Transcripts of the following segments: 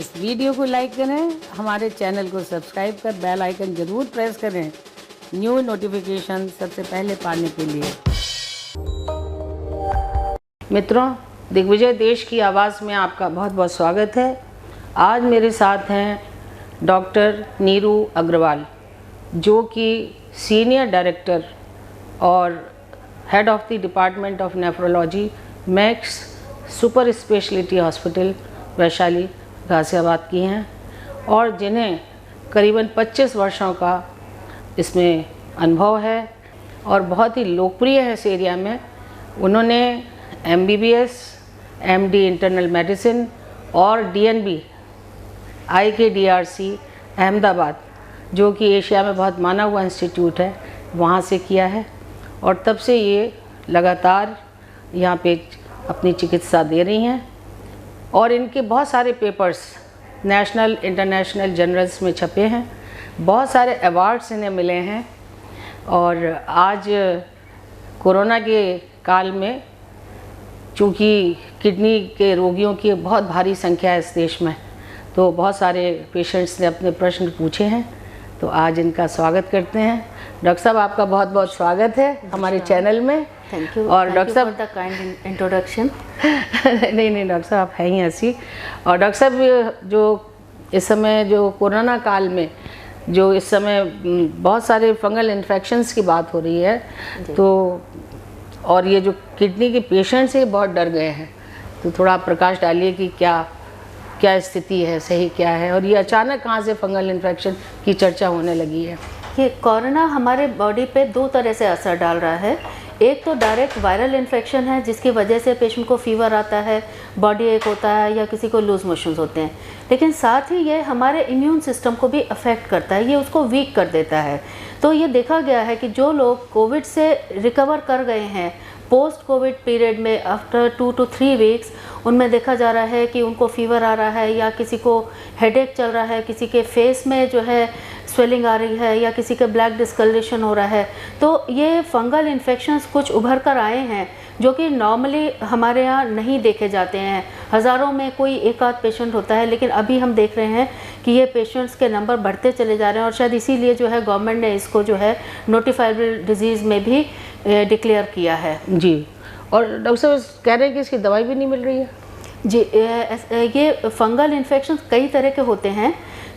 इस वीडियो को लाइक करें, हमारे चैनल को सब्सक्राइब कर बेल आइकन ज़रूर प्रेस करें न्यू नोटिफिकेशन सबसे पहले पाने के लिए। मित्रों, दिग्विजय देश की आवाज़ में आपका बहुत बहुत स्वागत है। आज मेरे साथ हैं डॉक्टर नीरू अग्रवाल, जो कि सीनियर डायरेक्टर और head of the department of nephrology max super speciality hospital Vaishali Ghaziabad की हैं और जिन्हें करीबन 25 वर्षों का इसमें अनुभव है और बहुत ही लोकप्रिय है इस एरिया में। उन्होंने MBBS, MD इंटरनल मेडिसिन और DNB IKDRC अहमदाबाद, जो कि एशिया में बहुत माना हुआ इंस्टीट्यूट है, वहाँ से किया है और तब से ये लगातार यहाँ पे अपनी चिकित्सा दे रही हैं और इनके बहुत सारे पेपर्स नेशनल इंटरनेशनल जर्नल्स में छपे हैं। बहुत सारे अवार्ड्स इन्हें मिले हैं और आज कोरोना के काल में चूँकि किडनी के रोगियों की बहुत भारी संख्या है इस देश में, तो बहुत सारे पेशेंट्स ने अपने प्रश्न पूछे हैं, तो आज इनका स्वागत करते हैं। डॉक्टर साहब, आपका बहुत बहुत स्वागत है हमारे चैनल में। Thank you. और डॉक्टर साहब द काइंड इंट्रोडक्शन। नहीं डॉक्टर साहब, आप हैं ही ऐसी। और डॉक्टर साहब, जो इस समय जो कोरोना काल में जो इस समय बहुत सारे फंगल इन्फेक्शंस की बात हो रही है, तो और ये जो किडनी के पेशेंट्स हैं बहुत डर गए हैं, तो थोड़ा आप प्रकाश डालिए कि क्या स्थिति है, सही क्या है और ये अचानक कहाँ से फंगल इन्फेक्शन की चर्चा होने लगी है। ये कोरोना हमारे बॉडी पे दो तरह से असर डाल रहा है। एक तो डायरेक्ट वायरल इन्फेक्शन है, जिसकी वजह से पेशेंट को फीवर आता है, बॉडी एक होता है या किसी को लूज मोशंस होते हैं। लेकिन साथ ही ये हमारे इम्यून सिस्टम को भी अफेक्ट करता है, ये उसको वीक कर देता है। तो ये देखा गया है कि जो लोग कोविड से रिकवर कर गए हैं पोस्ट कोविड पीरियड में आफ्टर 2 to 3 वीक्स, उनमें देखा जा रहा है कि उनको फीवर आ रहा है या किसी को हेडेक चल रहा है, किसी के फेस में जो है स्वेलिंग आ रही है या किसी के ब्लैक डिस्कलरेशन हो रहा है। तो ये फंगल इन्फेक्शंस कुछ उभर कर आए हैं जो कि नॉर्मली हमारे यहाँ नहीं देखे जाते हैं। हज़ारों में कोई एक आध पेशेंट होता है, लेकिन अभी हम देख रहे हैं कि ये पेशेंट्स के नंबर बढ़ते चले जा रहे हैं और शायद इसीलिए जो है गवर्नमेंट ने इसको जो है नोटिफाइबल डिजीज़ में भी डिक्लेयर किया है। जी, और डॉक्टर साहब कह रहे हैं कि इसकी दवाई भी नहीं मिल रही है। जी, ये फंगल इन्फेक्शन कई तरह के होते हैं।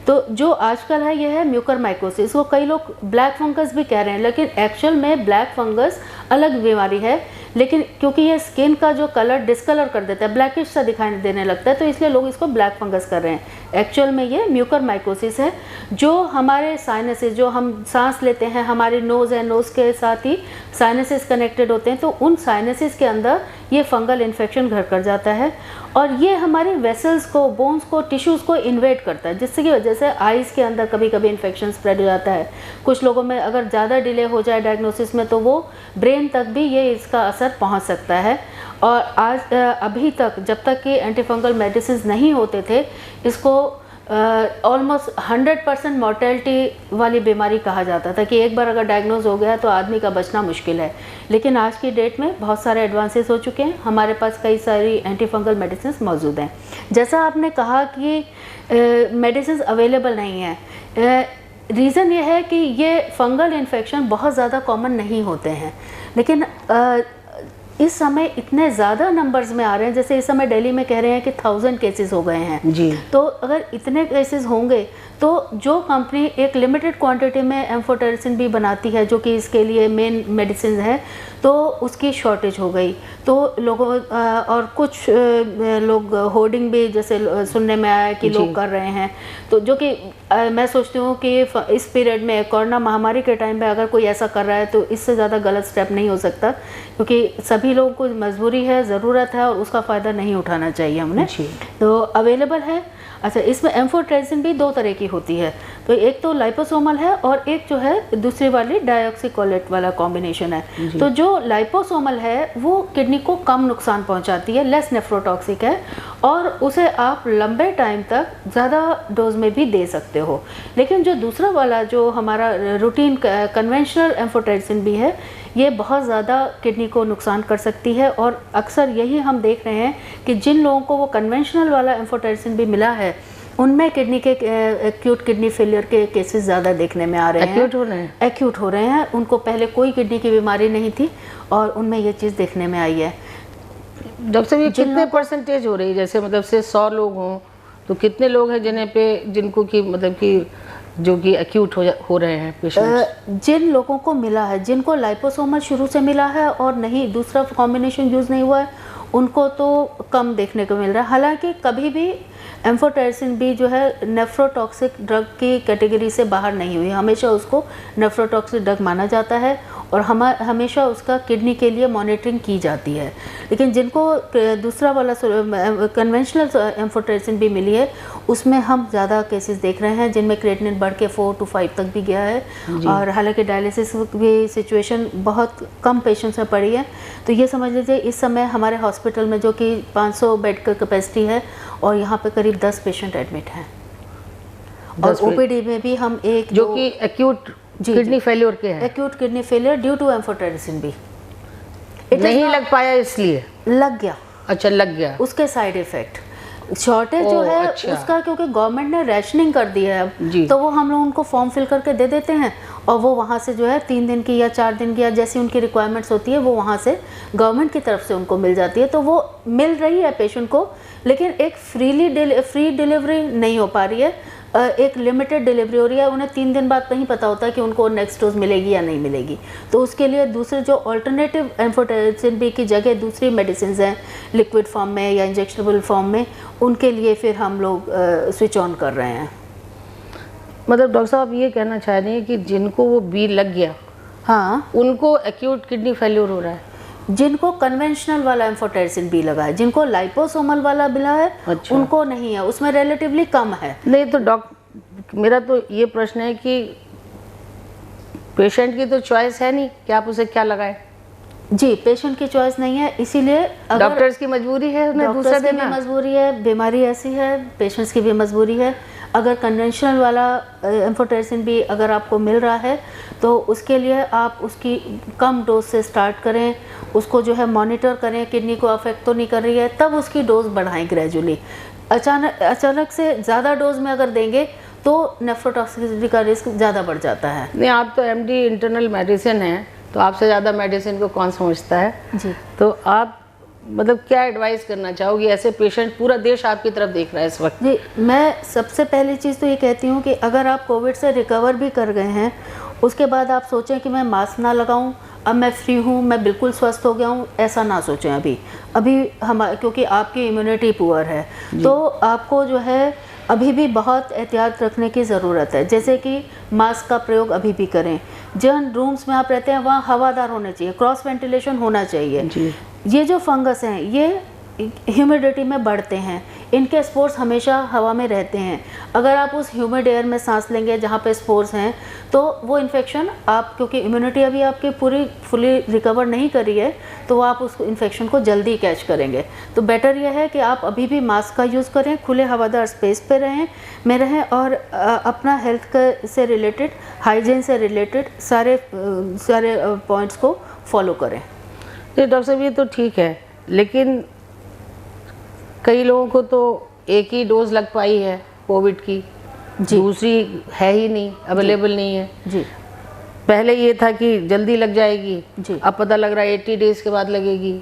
तो जो आजकल है ये है म्यूकरमाइकोसिस, को कई लोग ब्लैक फंगस भी कह रहे हैं, लेकिन एक्चुअल में ब्लैक फंगस अलग बीमारी है। लेकिन क्योंकि ये स्किन का जो कलर डिस्कलर कर देता है, ब्लैकिश सा दिखाई देने लगता है, तो इसलिए लोग इसको ब्लैक फंगस कर रहे हैं। एक्चुअल में ये म्यूकरमाइकोसिस है, जो हमारे साइनसेस, जो हम सांस लेते हैं, हमारी नोज़ है, नोज़ के साथ ही साइनसेस कनेक्टेड होते हैं, तो उन साइनसेस के अंदर ये फंगल इन्फेक्शन घर कर जाता है और ये हमारी वेसल्स को, बोन्स को, टिश्यूज़ को इन्वेड करता है, जिससे की वजह से आइज़ के अंदर कभी कभी इन्फेक्शन स्प्रेड हो जाता है। कुछ लोगों में अगर ज़्यादा डिले हो जाए डायग्नोसिस में, तो वो ब्रेन तक भी ये इसका असर पहुंच सकता है। और आज अभी तक जब तक कि एंटीफंगल मेडिसिन नहीं होते थे, इसको ऑलमोस्ट 100% मॉर्टेलिटी वाली बीमारी कहा जाता था कि एक बार अगर डायग्नोज हो गया तो आदमी का बचना मुश्किल है। लेकिन आज की डेट में बहुत सारे एडवांसेस हो चुके हैं, हमारे पास कई सारी एंटीफंगल मेडिसिन मौजूद हैं। जैसा आपने कहा कि मेडिसिन अवेलेबल नहीं है, रीज़न ये है कि ये फंगल इन्फेक्शन बहुत ज़्यादा कॉमन नहीं होते हैं, लेकिन इस समय इतने ज़्यादा नंबर्स में आ रहे हैं। जैसे इस समय दिल्ली में कह रहे हैं कि 1000 केसेस हो गए हैं जी। तो अगर इतने केसेस होंगे तो जो कंपनी एक लिमिटेड क्वांटिटी में एम्फोटेरिसिन भी बनाती है, जो कि इसके लिए मेन मेडिसिन है, तो उसकी शॉर्टेज हो गई। तो लोगों और कुछ लोग होर्डिंग भी जैसे सुनने में आया कि लोग कर रहे हैं, तो जो कि मैं सोचती हूँ कि इस पीरियड में कोरोना महामारी के टाइम पे अगर कोई ऐसा कर रहा है तो इससे ज़्यादा गलत स्टेप नहीं हो सकता, क्योंकि सभी लोगों को मजबूरी है, ज़रूरत है और उसका फ़ायदा नहीं उठाना चाहिए हमने। तो अवेलेबल है। अच्छा, इसमें एम्फोटेरिसिन भी दो तरह की होती है, तो एक तो लाइपोसोमल है और एक जो है दूसरी वाली डाइऑक्सीकोलेट वाला कॉम्बिनेशन है। तो जो लाइपोसोमल है वो किडनी को कम नुकसान पहुंचाती है, लेस नेफ्रोटॉक्सिक है और उसे आप लंबे टाइम तक ज़्यादा डोज में भी दे सकते हो। लेकिन जो दूसरा वाला जो हमारा रूटीन कन्वेंशनल एम्फोटेरिसिन भी है, ये बहुत ज़्यादा किडनी को नुकसान कर सकती है और अक्सर यही हम देख रहे हैं कि जिन लोगों को वो कन्वेंशनल वाला एम्फोटेरिसिन भी मिला है उनमें किडनी के एक्यूट किडनी फेलियर के केसेस ज़्यादा देखने में आ रहे हैं। एक्यूट हो रहे हैं? एक्यूट हो रहे हैं। उनको पहले कोई किडनी की बीमारी नहीं थी और उनमें ये चीज़ देखने में आई है। डॉक्टर साहब ये कितने परसेंटेज हो रही है? जैसे मतलब से 100 लोग हों तो कितने लोग हैं जिनको कि मतलब कि जो कि एक्यूट हो रहे हैं पेशेंट? जिन लोगों को मिला है, जिनको लाइपोसोमल शुरू से मिला है और नहीं दूसरा कॉम्बिनेशन यूज़ नहीं हुआ है, उनको तो कम देखने को मिल रहा है। हालांकि कभी भी एम्फोटेरिसिन बी जो है नेफ्रोटॉक्सिक ड्रग की कैटेगरी से बाहर नहीं हुई, हमेशा उसको नेफ्रोटॉक्सिक ड्रग माना जाता है और हमेशा उसका किडनी के लिए मॉनिटरिंग की जाती है। लेकिन जिनको दूसरा वाला कन्वेंशनल एम्फोटेरिसिन बी मिली है, उसमें हम ज़्यादा केसेस देख रहे हैं जिनमें क्रिएटिनिन बढ़ के 4 to 5 तक भी गया है। और हालांकि डायलिसिस भी सिचुएशन बहुत कम पेशेंट्स में पड़ी है। तो ये समझ लीजिए इस समय हमारे हॉस्पिटल में जो कि 500 बेड का कैपेसिटी है और यहाँ पे करीब 10 पेशेंट एडमिट हैं। और ओपीडी में भी हम एक जो कि एक्यूट किडनी फेलियर के हैं। Acute kidney failure due to amphotericin B. नहीं लग पाया इसलिए? लग गया। अच्छा, लग गया। उसके साइड इफेक्ट शॉर्टेज जो है अच्छा। उसका, क्योंकि गवर्नमेंट ने रैशनिंग कर दी है अब, तो वो हम लोग उनको फॉर्म फिल करके दे देते हैं और वो वहाँ से जो है 3 दिन की या 4 दिन की या जैसी उनकी रिक्वायरमेंट्स होती है वो वहाँ से गवर्नमेंट की तरफ से उनको मिल जाती है। तो वो मिल रही है पेशेंट को, लेकिन एक फ्री डिलीवरी नहीं हो पा रही है, एक लिमिटेड डिलीवरी हो रही है। उन्हें 3 दिन बाद नहीं पता होता कि उनको नेक्स्ट डोज मिलेगी या नहीं मिलेगी। तो उसके लिए दूसरे जो अल्टरनेटिव एम्फोटेरिसिन बी की जगह दूसरी मेडिसिन हैं लिक्विड फॉर्म में या इंजेक्शनेबल फॉर्म में, उनके लिए फिर हम लोग स्विच ऑन कर रहे हैं। मतलब डॉक्टर साहब ये कहना चाह रहे हैं कि जिनको वो बी लग गया, हाँ, उनको एक्यूट किडनी फेलियर हो रहा है? जिनको कन्वेंशनल वाला एम्फोटेरिसिन बी लगा है, जिनको लाइपोसोमल वाला मिला है, अच्छा। उनको नहीं है, उसमें रिलेटिवली कम है। नहीं तो मेरा तो ये प्रश्न है कि पेशेंट की तो चॉइस है नहीं कि आप उसे क्या लगाएं। जी, पेशेंट की चॉइस नहीं है, इसीलिए डॉक्टर्स की मजबूरी है, उन्हें दूसरा देना। मजबूरी है, बीमारी ऐसी है, पेशेंट्स की भी मजबूरी है। अगर कन्वेंशनल वाला एम्फोटेरिसिन भी अगर आपको मिल रहा है तो उसके लिए आप उसकी कम डोज से स्टार्ट करें, उसको जो है मॉनिटर करें, किडनी को अफेक्ट तो नहीं कर रही है, तब उसकी डोज बढ़ाएं ग्रेजुअली। अचानक से ज़्यादा डोज में अगर देंगे तो नेफ्रोटॉक्सिसिटी का रिस्क ज़्यादा बढ़ जाता है। नहीं, आप तो एमडी इंटरनल मेडिसिन हैं, तो आपसे ज़्यादा मेडिसिन को कौन समझता है जी। तो आप मतलब क्या एडवाइस करना चाहोगी? ऐसे पेशेंट, पूरा देश आपकी तरफ देख रहा है इस वक्त। जी, मैं सबसे पहली चीज़ तो ये कहती हूँ कि अगर आप कोविड से रिकवर भी कर गए हैं, उसके बाद आप सोचें कि मैं मास्क ना लगाऊं, अब मैं फ्री हूँ, मैं बिल्कुल स्वस्थ हो गया हूँ, ऐसा ना सोचें। अभी हम, क्योंकि आपकी इम्यूनिटी पुअर है, तो आपको जो है अभी भी बहुत एहतियात रखने की ज़रूरत है। जैसे कि मास्क का प्रयोग अभी भी करें, जिन रूम्स में आप रहते हैं वहाँ हवादार होने चाहिए, क्रॉस वेंटिलेशन होना चाहिए। ये जो फंगस हैं ये ह्यूमिडिटी में बढ़ते हैं, इनके स्पोर्स हमेशा हवा में रहते हैं। अगर आप उस ह्यूमिड एयर में सांस लेंगे जहाँ पे स्पोर्स हैं, तो वो इन्फेक्शन आप, क्योंकि इम्यूनिटी अभी आपकी पूरी फुली रिकवर नहीं करी है, तो आप उस इन्फेक्शन को जल्दी कैच करेंगे। तो बेटर ये है कि आप अभी भी मास्क का यूज़ करें, खुले हवादार स्पेस पे रहें और अपना हेल्थ से रिलेटेड, हाइजीन से रिलेटेड सारे पॉइंट्स को फॉलो करें। नहीं डॉक्टर साहब, ये तो ठीक है, लेकिन कई लोगों को तो एक ही डोज लग पाई है कोविड की, दूसरी है ही नहीं, अवेलेबल नहीं है। जी, पहले ये था कि जल्दी लग जाएगी, अब पता लग रहा है 80 डेज के बाद लगेगी।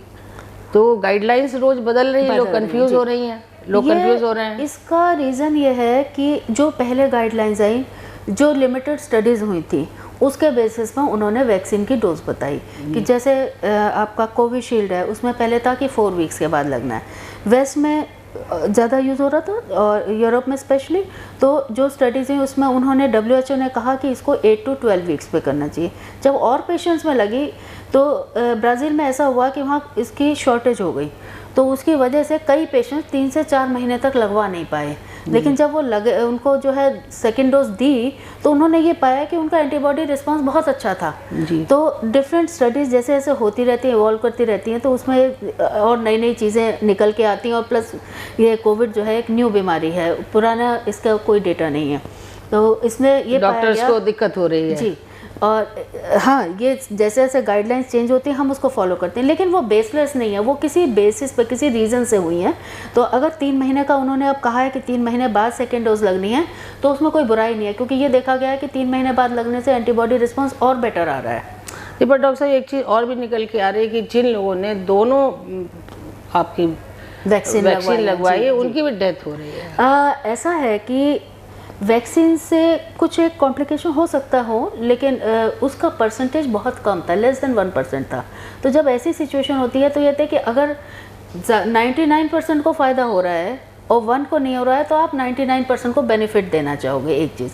तो गाइडलाइंस रोज बदल रही है, लोग कंफ्यूज हो रही हैं, लोग कंफ्यूज हो रहे हैं। इसका रीज़न ये है कि जो पहले गाइडलाइंस आई, जो लिमिटेड स्टडीज़ हुई थी, उसके बेसिस पर उन्होंने वैक्सीन की डोज बताई कि जैसे आपका कोविशील्ड है, उसमें पहले था कि 4 वीक्स के बाद लगना है। वेस्ट में ज़्यादा यूज़ हो रहा था और यूरोप में स्पेशली, तो जो स्टडीज़ हैं उसमें उन्होंने, WHO ने कहा कि इसको 8 to 12 वीक्स पे करना चाहिए। जब और पेशेंट्स में लगी तो ब्राज़ील में ऐसा हुआ कि वहाँ इसकी शॉर्टेज हो गई, तो उसकी वजह से कई पेशेंट्स 3 से 4 महीने तक लगवा नहीं पाए। लेकिन जब वो लगे, उनको जो है सेकेंड डोज दी, तो उन्होंने ये पाया कि उनका एंटीबॉडी रिस्पांस बहुत अच्छा था। तो डिफरेंट स्टडीज़ जैसे जैसे होती रहती हैं, इवॉल्व करती रहती हैं, तो उसमें और नई नई चीज़ें निकल के आती हैं। और प्लस ये कोविड जो है एक न्यू बीमारी है, पुराना इसका कोई डेटा नहीं है, तो इसमें ये डॉक्टर्स को दिक्कत हो रही है। जी, और हाँ, ये जैसे जैसे गाइडलाइंस चेंज होती हैं हम उसको फॉलो करते हैं, लेकिन वो बेसलेस नहीं है, वो किसी बेसिस पर किसी रीज़न से हुई हैं। तो अगर 3 महीने का उन्होंने अब कहा है कि 3 महीने बाद सेकेंड डोज लगनी है, तो उसमें कोई बुराई नहीं है, क्योंकि ये देखा गया है कि 3 महीने बाद लगने से एंटीबॉडी रिस्पॉन्स और बेटर आ रहा है। पर डॉक्टर साहब एक चीज़ और भी निकल के आ रही है कि जिन लोगों ने दोनों आपकी वैक्सीन लगवाई है उनकी भी डेथ हो रही है। ऐसा है कि वैक्सीन से कुछ एक कॉम्प्लिकेशन हो सकता हो, लेकिन उसका परसेंटेज बहुत कम था, लेस देन 1% था। तो जब ऐसी सिचुएशन होती है तो ये थे कि अगर 99% को फ़ायदा हो रहा है और 1 को नहीं हो रहा है, तो आप 99% को बेनिफिट देना चाहोगे। एक चीज़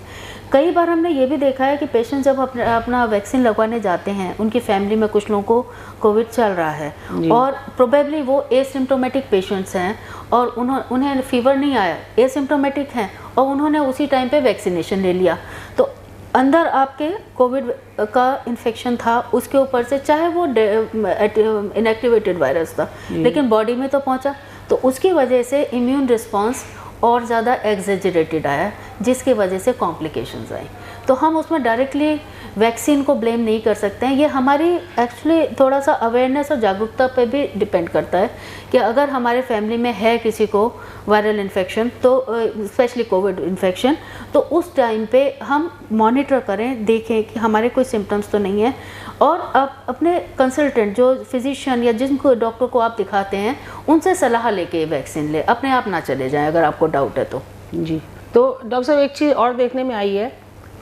कई बार हमने ये भी देखा है कि पेशेंट जब अपना वैक्सीन लगवाने जाते हैं, उनकी फैमिली में कुछ लोगों को कोविड चल रहा है और प्रोबेबली वो एसिम्प्टोमेटिक पेशेंट्स हैं और उन्हें फीवर नहीं आया, एसिम्प्टोमेटिक हैं और उन्होंने उसी टाइम पे वैक्सीनेशन ले लिया, तो अंदर आपके कोविड का इन्फेक्शन था, उसके ऊपर से चाहे वो इनएक्टिवेटेड वायरस था लेकिन बॉडी में तो पहुंचा, तो उसकी वजह से इम्यून रिस्पॉन्स और ज़्यादा एग्जेजरेटेड आया, जिसकी वजह से कॉम्प्लिकेशंस आई। तो हम उसमें डायरेक्टली वैक्सीन को ब्लेम नहीं कर सकते हैं। ये हमारी एक्चुअली थोड़ा सा अवेयरनेस और जागरूकता पे भी डिपेंड करता है कि अगर हमारे फैमिली में है किसी को वायरल इन्फेक्शन, तो स्पेशली कोविड इन्फेक्शन, तो उस टाइम पे हम मॉनिटर करें, देखें कि हमारे कोई सिम्टम्स तो नहीं है, और आप अपने कंसल्टेंट जो फिजिशियन या जिनको डॉक्टर को आप दिखाते हैं उनसे सलाह लेके वैक्सीन ले, अपने आप ना चले जाएं अगर आपको डाउट है तो। जी, तो डॉक्टर साहब एक चीज़ और देखने में आई है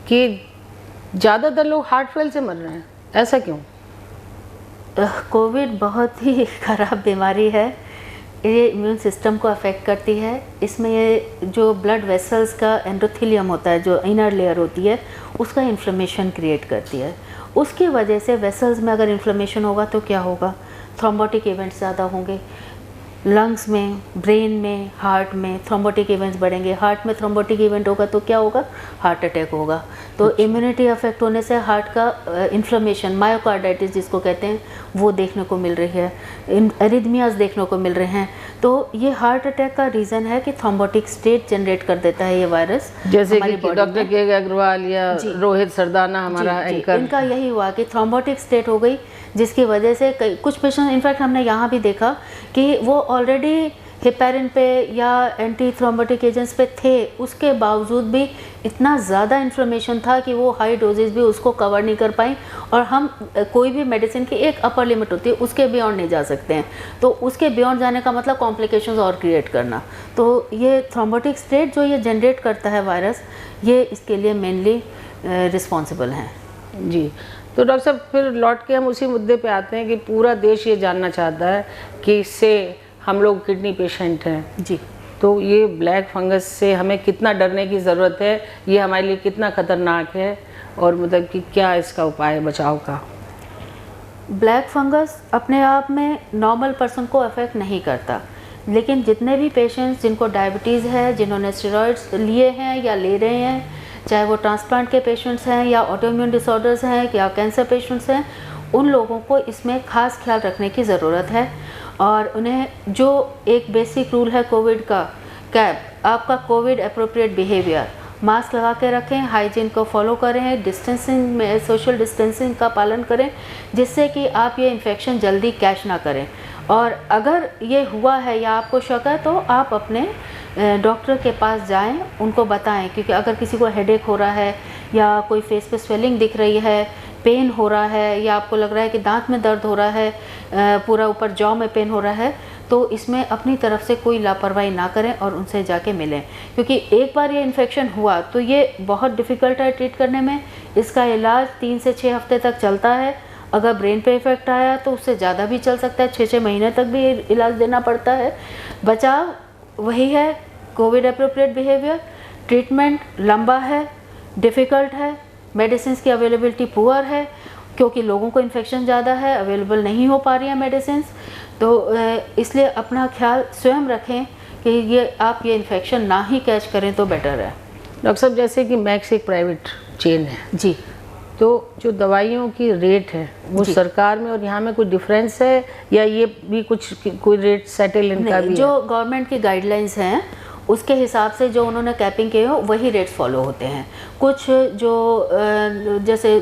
कि ज़्यादातर लोग हार्ट फेल से मर रहे हैं, ऐसा क्यों? कोविड बहुत ही ख़राब बीमारी है, ये इम्यून सिस्टम को अफेक्ट करती है। इसमें ये जो ब्लड वेसल्स का एंडोथेलियम होता है, जो इनर लेयर होती है, उसका इन्फ्लेमेशन क्रिएट करती है। उसकी वजह से वेसल्स में अगर इन्फ्लेमेशन होगा तो क्या होगा, थ्रोम्बोटिक इवेंट्स ज़्यादा होंगे, लंग्स में, ब्रेन में, हार्ट में थ्रोम्बोटिक इवेंट्स बढ़ेंगे। हार्ट में थ्रोम्बोटिक इवेंट होगा तो क्या होगा, हार्ट अटैक होगा। तो इम्यूनिटी अफेक्ट होने से हार्ट का इन्फ्लेमेशन, मायोकार्डाइटिस जिसको कहते हैं, वो देखने को मिल रही है, एरिथमियाज देखने को मिल रहे हैं। तो ये हार्ट अटैक का रीज़न है कि थ्रोम्बोटिक स्टेट जनरेट कर देता है ये वायरस। जैसे कि डॉक्टर के अग्रवाल या रोहित सरदाना हमारा एंकर, इनका यही हुआ कि थ्रोम्बोटिक स्टेट हो गई, जिसकी वजह से कुछ पेशेंट, इनफैक्ट हमने यहाँ भी देखा कि वो ऑलरेडी हेपेरिन पे या एंटी थ्रोम्बोटिक एजेंट्स पे थे, उसके बावजूद भी इतना ज़्यादा इन्फ्लेमेशन था कि वो हाई डोजेज भी उसको कवर नहीं कर पाई। और हम कोई भी मेडिसिन की एक अपर लिमिट होती है, उसके बियॉन्ड नहीं जा सकते हैं। तो उसके बियॉन्ड जाने का मतलब कॉम्प्लिकेशंस और क्रिएट करना। तो ये थ्रोम्बोटिक स्टेट जो ये जनरेट करता है वायरस, ये इसके लिए मेनली रिस्पॉन्सिबल हैं। जी, तो डॉक्टर साहब फिर लौट के हम उसी मुद्दे पे आते हैं कि पूरा देश ये जानना चाहता है कि इससे हम लोग किडनी पेशेंट हैं जी, तो ये ब्लैक फंगस से हमें कितना डरने की ज़रूरत है, ये हमारे लिए कितना ख़तरनाक है, और मतलब कि क्या इसका उपाय है बचाव का? ब्लैक फंगस अपने आप में नॉर्मल पर्सन को अफेक्ट नहीं करता, लेकिन जितने भी पेशेंट्स जिनको डायबिटीज़ है, जिन्होंने स्टेरॉइड्स लिए हैं या ले रहे हैं, चाहे वो ट्रांसप्लांट के पेशेंट्स हैं या ऑटोइम्यून डिसऑर्डर्स हैं या कैंसर पेशेंट्स हैं, उन लोगों को इसमें खास ख्याल रखने की ज़रूरत है। और उन्हें जो एक बेसिक रूल है कोविड का, कैप, आपका कोविड अप्रोप्रिएट बिहेवियर, मास्क लगा के रखें, हाइजीन को फॉलो करें, डिस्टेंसिंग में सोशल डिस्टेंसिंग का पालन करें, जिससे कि आप ये इन्फेक्शन जल्दी कैच ना करें। और अगर ये हुआ है या आपको शक है तो आप अपने डॉक्टर के पास जाएं, उनको बताएं, क्योंकि अगर किसी को हेडेक हो रहा है या कोई फेस पे स्वेलिंग दिख रही है, पेन हो रहा है, या आपको लग रहा है कि दांत में दर्द हो रहा है, पूरा ऊपर जॉ में पेन हो रहा है, तो इसमें अपनी तरफ से कोई लापरवाही ना करें और उनसे जाके मिलें। क्योंकि एक बार ये इन्फेक्शन हुआ तो ये बहुत डिफ़िकल्ट है ट्रीट करने में। इसका इलाज 3 से 6 हफ्ते तक चलता है। अगर ब्रेन पे इफेक्ट आया तो उससे ज़्यादा भी चल सकता है, 6-6 महीने तक भी इलाज देना पड़ता है। बचाव वही है, कोविड अप्रोप्रिएट बिहेवियर। ट्रीटमेंट लंबा है, डिफ़िकल्ट है, मेडिसिन की अवेलेबिलिटी पुअर है, क्योंकि लोगों को इन्फेक्शन ज़्यादा है, अवेलेबल नहीं हो पा रही है मेडिसिन। तो इसलिए अपना ख्याल स्वयं रखें कि ये इन्फेक्शन ना ही कैच करें तो बेटर है। डॉक्टर साहब, जैसे कि मैक्स एक प्राइवेट चेन है जी, तो जो दवाइयों की रेट है वो सरकार में और यहाँ में कोई डिफरेंस है, या ये भी कोई रेट सेटल इनका भी जो गवर्नमेंट की गाइडलाइंस हैं उसके हिसाब से जो उन्होंने कैपिंग किए हो वही रेट्स फॉलो होते हैं। कुछ जो जैसे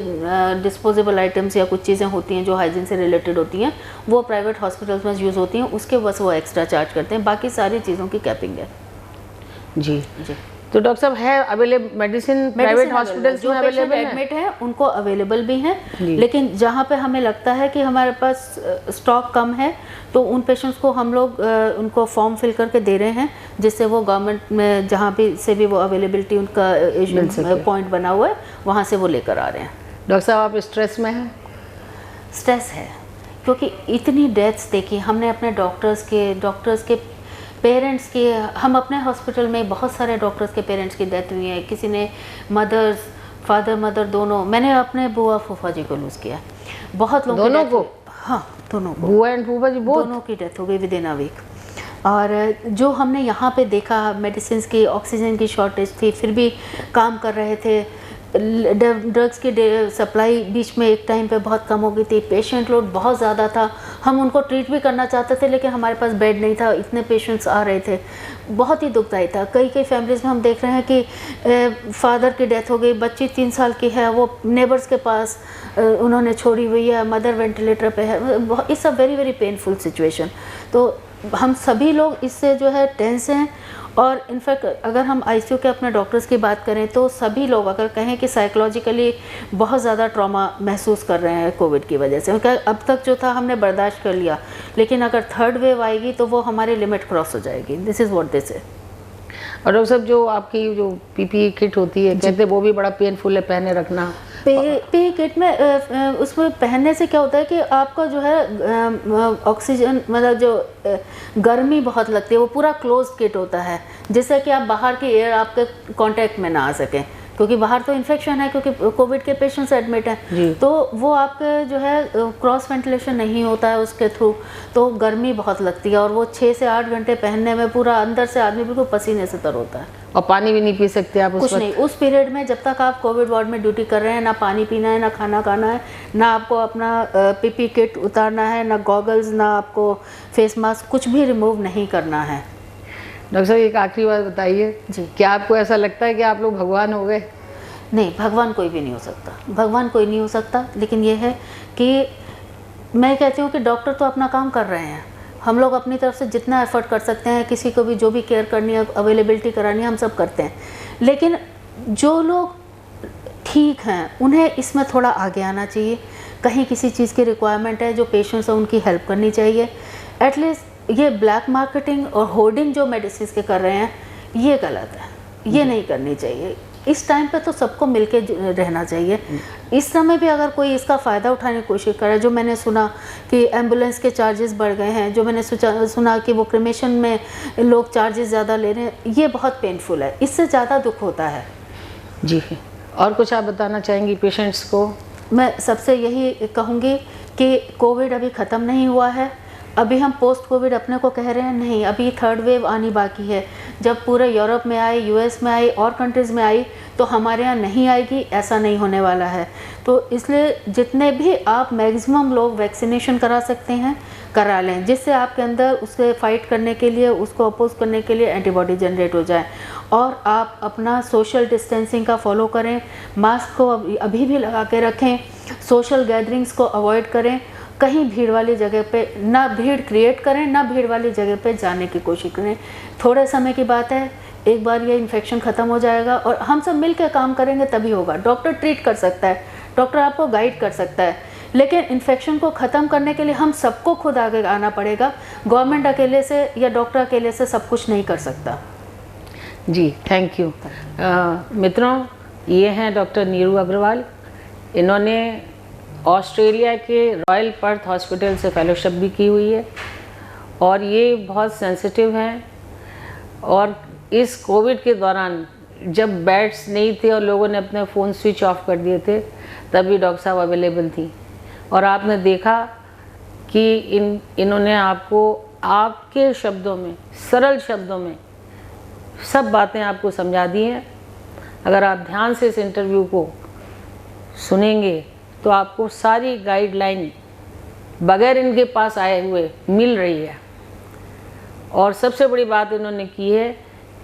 डिस्पोजेबल आइटम्स या कुछ चीज़ें होती हैं जो हाइजीन से रिलेटेड होती हैं वो प्राइवेट हॉस्पिटल्स में यूज़ होती हैं, उसके बस वो एक्स्ट्रा चार्ज करते हैं, बाकी सारी चीज़ों की कैपिंग है। जी जी। तो डॉक्टर साहब है अवेलेबल मेडिसिन प्राइवेट हॉस्पिटल्स में अवेलेबल है? एडमिट है उनको अवेलेबल भी हैं, लेकिन जहाँ पे हमें लगता है कि हमारे पास स्टॉक कम है तो उन पेशेंट्स को हम लोग उनको फॉर्म फिल करके दे रहे हैं, जिससे वो गवर्नमेंट में जहाँ भी से भी वो अवेलेबिलिटी उनका पॉइंट बना हुआ है वहाँ से वो लेकर आ रहे हैं। डॉक्टर साहब आप स्ट्रेस में हैं? स्ट्रेस है क्योंकि इतनी डेथ्स देखी हमने अपने डॉक्टर्स के पेरेंट्स की। हम अपने हॉस्पिटल में बहुत सारे डॉक्टर्स के पेरेंट्स की डेथ हुई है, किसी ने फादर मदर दोनों, मैंने अपने बुआ फूफा जी को लूज़ किया, बहुत लोगों दोनों को? हाँ दोनों को, बुआ एंड फूफा जी दोनों की डेथ हो गई विद इन अ वीक। और जो हमने यहाँ पे देखा मेडिसिन की ऑक्सीजन की शॉर्टेज थी, फिर भी काम कर रहे थे। ड्रग्स की सप्लाई बीच में एक टाइम पे बहुत कम हो गई थी, पेशेंट लोड बहुत ज़्यादा था, हम उनको ट्रीट भी करना चाहते थे लेकिन हमारे पास बेड नहीं था, इतने पेशेंट्स आ रहे थे, बहुत ही दुखदायी था। कई फैमिलीज़ में हम देख रहे हैं कि फादर की डेथ हो गई, बच्ची 3 साल की है, वो नेबर्स के पास उन्होंने छोड़ी हुई है, मदर वेंटिलेटर पे है। It's a very very painful situation. तो हम सभी लोग इससे जो है टेंस हैं। और इनफैक्ट अगर हम आईसीयू के अपने डॉक्टर्स की बात करें तो सभी लोग अगर कहें कि साइकोलॉजिकली बहुत ज़्यादा ट्रॉमा महसूस कर रहे हैं कोविड की वजह से, क्योंकि अब तक जो था हमने बर्दाश्त कर लिया, लेकिन अगर थर्ड वेव आएगी तो वो हमारी लिमिट क्रॉस हो जाएगी। दिस इज़ व्हाट दिस है। और डॉक्टर साहब जो आपकी जो पीपीई किट होती है कहते हैं वो भी बड़ा पेनफुल है पहने रखना। पी किट में उसमें पहनने से क्या होता है कि आपका जो है ऑक्सीजन मतलब जो गर्मी बहुत लगती है, वो पूरा क्लोज किट होता है जिससे कि आप बाहर की एयर आपके कांटेक्ट में ना आ सकें, क्योंकि बाहर तो इन्फेक्शन है, क्योंकि कोविड के पेशेंट्स एडमिट हैं, तो वो आपके जो है क्रॉस वेंटिलेशन नहीं होता है उसके थ्रू, तो गर्मी बहुत लगती है और वो 6 से 8 घंटे पहनने में पूरा अंदर से आदमी बिल्कुल पसीने से तर होता है। और पानी भी नहीं पी सकते आप कुछ नहीं उस पीरियड में, जब तक आप कोविड वार्ड में ड्यूटी कर रहे हैं, ना पानी पीना है, ना खाना खाना है, ना आपको अपना पीपी किट उतारना है, ना गॉगल्स, ना आपको फेस मास्क, कुछ भी रिमूव नहीं करना है। डॉक्टर साहब एक आखिरी बात बताइए जी, क्या आपको ऐसा लगता है कि आप लोग भगवान हो गए? नहीं, भगवान कोई भी नहीं हो सकता, भगवान कोई नहीं हो सकता, लेकिन ये है कि मैं कहती हूँ कि डॉक्टर तो अपना काम कर रहे हैं, हम लोग अपनी तरफ से जितना एफर्ट कर सकते हैं, किसी को भी जो भी केयर करनी है, अवेलेबिलिटी करानी है, हम सब करते हैं, लेकिन जो लोग ठीक हैं उन्हें इसमें थोड़ा आगे आना चाहिए। कहीं किसी चीज़ की रिक्वायरमेंट है, जो पेशेंट्स हैं उनकी हेल्प करनी चाहिए। एटलीस्ट ये ब्लैक मार्केटिंग और होर्डिंग जो मेडिसिन के कर रहे हैं ये गलत है, ये नहीं करनी चाहिए। इस टाइम पे तो सबको मिलके रहना चाहिए। इस समय भी अगर कोई इसका फ़ायदा उठाने की कोशिश करे, जो मैंने सुना कि एम्बुलेंस के चार्जेस बढ़ गए हैं, जो मैंने सुना कि वो क्रिमेशन में लोग चार्जेस ज़्यादा ले रहे हैं, ये बहुत पेनफुल है, इससे ज़्यादा दुख होता है। जी, और कुछ आप बताना चाहेंगी पेशेंट्स को? मैं सबसे यही कहूँगी कि कोविड अभी ख़त्म नहीं हुआ है, अभी हम पोस्ट कोविड अपने को कह रहे हैं, नहीं, अभी थर्ड वेव आनी बाकी है। जब पूरे यूरोप में आई, यूएस में आई और कंट्रीज़ में आई तो हमारे यहाँ नहीं आएगी, ऐसा नहीं होने वाला है। तो इसलिए जितने भी आप मैक्सिमम लोग वैक्सीनेशन करा सकते हैं करा लें, जिससे आपके अंदर उससे फाइट करने के लिए, उसको अपोज करने के लिए एंटीबॉडी जनरेट हो जाए। और आप अपना सोशल डिस्टेंसिंग का फॉलो करें, मास्क को अभी भी लगा के रखें, सोशल गैदरिंग्स को अवॉइड करें, कहीं भीड़ वाली जगह पे ना भीड़ क्रिएट करें, ना भीड़ वाली जगह पे जाने की कोशिश करें। थोड़े समय की बात है, एक बार ये इन्फेक्शन ख़त्म हो जाएगा और हम सब मिल के काम करेंगे तभी होगा। डॉक्टर ट्रीट कर सकता है, डॉक्टर आपको गाइड कर सकता है, लेकिन इन्फेक्शन को ख़त्म करने के लिए हम सबको खुद आगे आना पड़ेगा। गवर्नमेंट अकेले से या डॉक्टर अकेले से सब कुछ नहीं कर सकता। जी, थैंक यू। मित्रों, ये हैं डॉक्टर नीरू अग्रवाल। इन्होंने ऑस्ट्रेलिया के रॉयल पर्थ हॉस्पिटल से फेलोशिप भी की हुई है और ये बहुत सेंसिटिव हैं। और इस कोविड के दौरान जब बेड्स नहीं थे और लोगों ने अपने फ़ोन स्विच ऑफ कर दिए थे, तभी डॉक्टर साहब अवेलेबल थी और आपने देखा कि इन्होंने आपको आपके शब्दों में, सरल शब्दों में सब बातें आपको समझा दी हैं। अगर आप ध्यान से इस इंटरव्यू को सुनेंगे तो आपको सारी गाइडलाइन बगैर इनके पास आए हुए मिल रही है। और सबसे बड़ी बात इन्होंने की है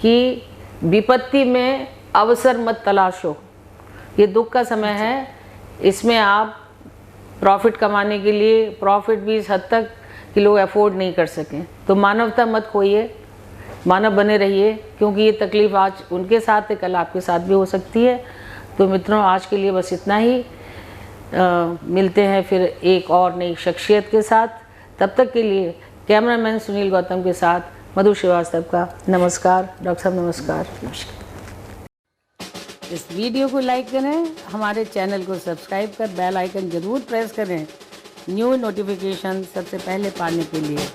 कि विपत्ति में अवसर मत तलाशो। ये दुख का समय है, इसमें आप प्रॉफिट कमाने के लिए प्रॉफिट भी इस हद तक कि लोग अफोर्ड नहीं कर सकें, तो मानवता मत खोइए, मानव बने रहिए, क्योंकि ये तकलीफ़ आज उनके साथ है, कल आपके साथ भी हो सकती है। तो मित्रों, आज के लिए बस इतना ही। मिलते हैं फिर एक और नई शख्सियत के साथ। तब तक के लिए कैमरामैन सुनील गौतम के साथ मधु श्रीवास्तव का नमस्कार। डॉक्टर साहब नमस्कार। इस वीडियो को लाइक करें, हमारे चैनल को सब्सक्राइब कर बेल आइकन ज़रूर प्रेस करें न्यू नोटिफिकेशन सबसे पहले पाने के लिए।